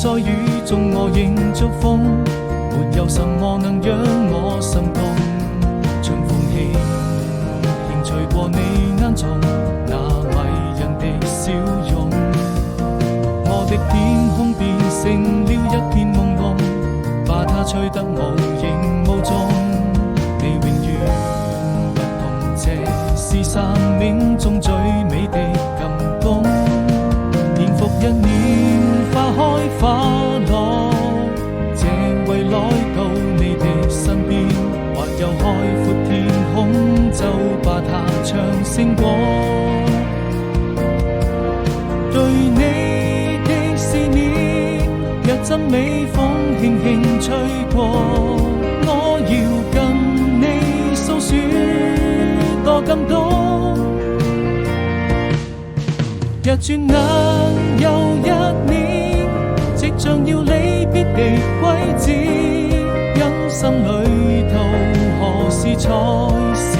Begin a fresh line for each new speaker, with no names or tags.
在雨中我仍祝福，沒有什麼能讓我心動。春風輕輕吹過你眼中那迷人的笑容，我的天空變成了一片朦朧，把它吹得無影無蹤。你永遠不同，這是生命中最美的感動。年復一年，花開花落，這為來到你的身邊，或有海闊天空，就把它唱勝過。對你的思念，若陣微風輕輕吹過，我要跟你訴說多感動。若轉眼又一年，即將要離別的季節，人生旅途何時才是